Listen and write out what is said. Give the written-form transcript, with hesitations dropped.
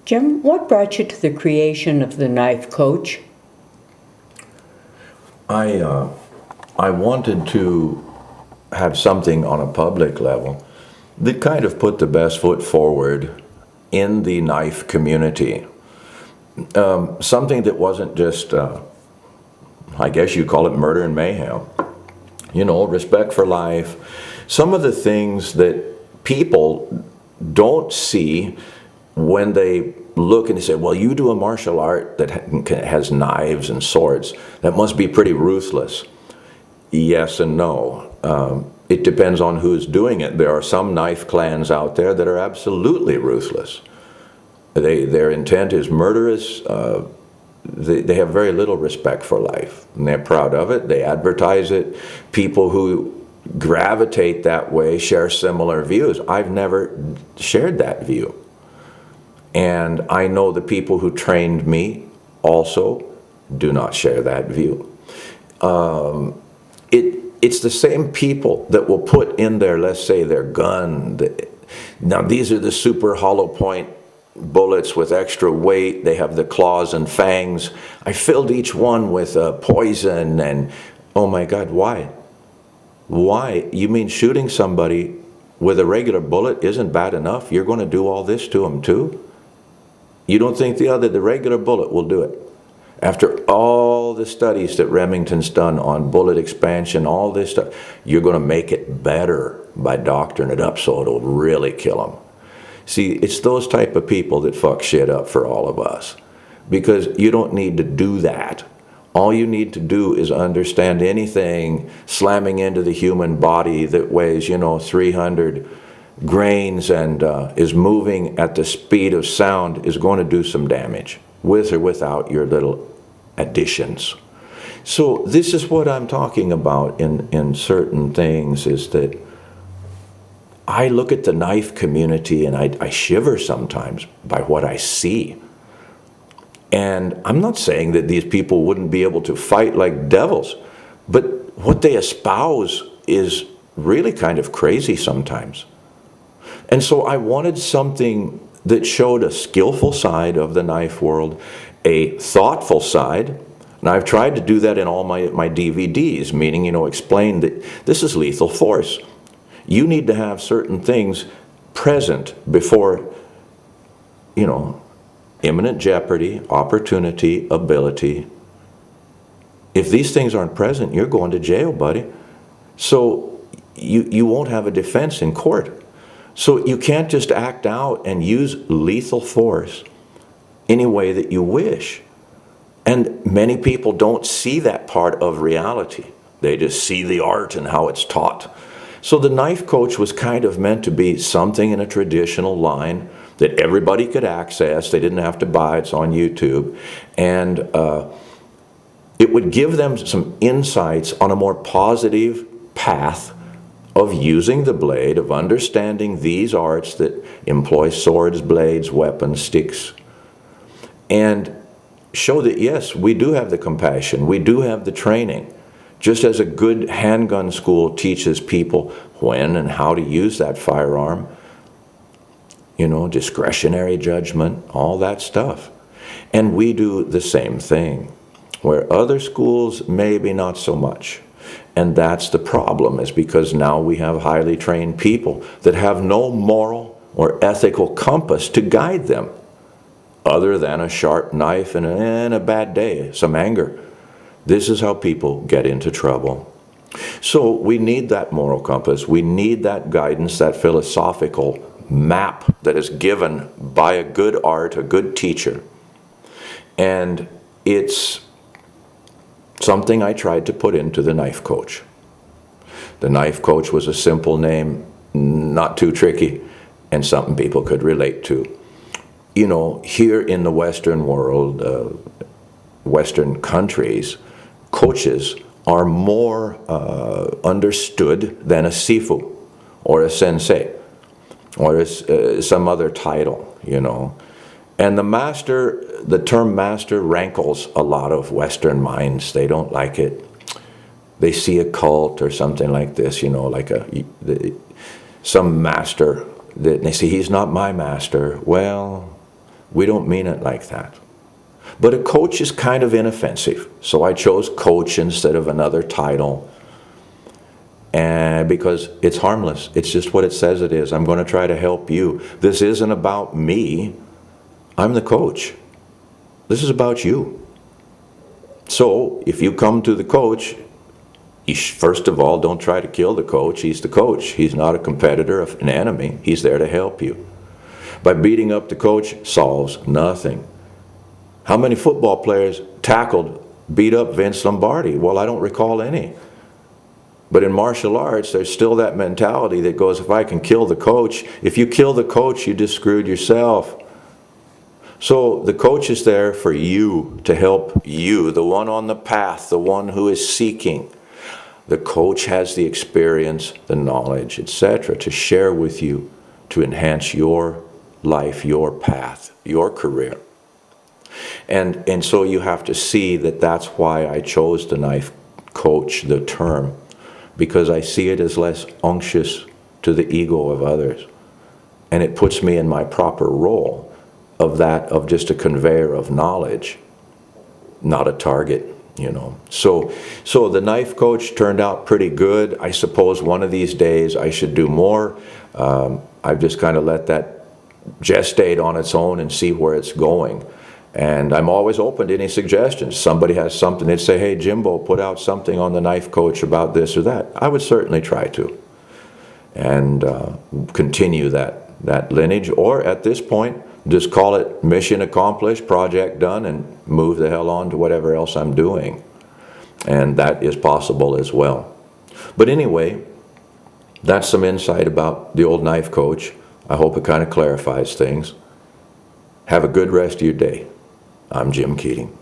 Jim, what brought you to the creation of the Knife Coach? I wanted to have something on a public level that kind of put the best foot forward in the knife community. Something that wasn't just, I guess you call it murder and mayhem. You know, respect for life. Some of the things that people don't see when they look and they say, well, you do a martial art that has knives and swords, that must be pretty ruthless. Yes and no. It depends on who's doing it. There are some knife clans out there that are absolutely ruthless. Their intent is murderous. They have very little respect for life, and they're proud of it. They advertise it. People who gravitate that way share similar views. I've never shared that view. And I know the people who trained me also do not share that view. It's the same people that will put in their, let's say, their gun. Now, these are the super hollow point bullets with extra weight. They have the claws and fangs. I filled each one with poison, and oh my God, why? Why? You mean shooting somebody with a regular bullet isn't bad enough? You're going to do all this to them too? You don't think the regular bullet will do it? After all the studies that Remington's done on bullet expansion, all this stuff, you're going to make it better by doctoring it up so it'll really kill them. See, it's those type of people that fuck shit up for all of us, because you don't need to do that. All you need to do is understand anything slamming into the human body that weighs, 300 grains and is moving at the speed of sound is going to do some damage, with or without your little additions. So this is what I'm talking about in certain things, is that I look at the knife community and I shiver sometimes by what I see. And I'm not saying that these people wouldn't be able to fight like devils, but what they espouse is really kind of crazy sometimes. And so I wanted something that showed a skillful side of the knife world, a thoughtful side. And I've tried to do that in all my DVDs, meaning, explain that this is lethal force. You need to have certain things present before, imminent jeopardy, opportunity, ability. If these things aren't present, you're going to jail, buddy. So you won't have a defense in court. So you can't just act out and use lethal force any way that you wish. And many people don't see that part of reality. They just see the art and how it's taught. So the Knife Coach was kind of meant to be something in a traditional line that everybody could access. They didn't have to buy. It's on YouTube. And it would give them some insights on a more positive path of using the blade, of understanding these arts that employ swords, blades, weapons, sticks, and show that, yes, we do have the compassion, we do have the training. Just as a good handgun school teaches people when and how to use that firearm, discretionary judgment, all that stuff. And we do the same thing, where other schools maybe not so much. And that's the problem, is because now we have highly trained people that have no moral or ethical compass to guide them, other than a sharp knife and a bad day, some anger. This is how people get into trouble. So we need that moral compass. We need that guidance, that philosophical map that is given by a good art, a good teacher. And it's something I tried to put into the Knife Coach. The Knife Coach was a simple name, not too tricky, and something people could relate to. Here in the Western world, Western countries, coaches are more understood than a sifu or a sensei or some other title, And the term master rankles a lot of Western minds. They don't like it. They see a cult or something like this, like some master. They say, he's not my master. Well, We don't mean it like that. But a coach is kind of inoffensive. So I chose coach instead of another title. And because it's harmless. It's just what it says it is. I'm going to try to help you. This isn't about me. I'm the coach. This is about you. So if you come to the coach, first of all, don't try to kill the coach. He's the coach. He's not a competitor, an enemy. He's there to help you. By beating up the coach solves nothing. How many football players beat up Vince Lombardi? Well, I don't recall any. But in martial arts, there's still that mentality that goes, if I can kill the coach, if you kill the coach, you just screwed yourself. So the coach is there for you, to help you, the one on the path, the one who is seeking. The coach has the experience, the knowledge, etc., to share with you, to enhance your life, your path, your career. And so you have to see that that's why I chose the knife coach, the term, because I see it as less unctuous to the ego of others. And it puts me in my proper role of just a conveyor of knowledge, not a target, you know. So the knife coach turned out pretty good. I suppose one of these days I should do more. I've just kind of let that gestate on its own and see where it's going. And I'm always open to any suggestions. Somebody has something, they'd say, hey, Jimbo, put out something on the knife coach about this or that. I would certainly try to. And continue that lineage. Or at this point, just call it mission accomplished, project done, and move the hell on to whatever else I'm doing. And that is possible as well. But anyway, that's some insight about the old knife coach. I hope it kind of clarifies things. Have a good rest of your day. I'm Jim Keating.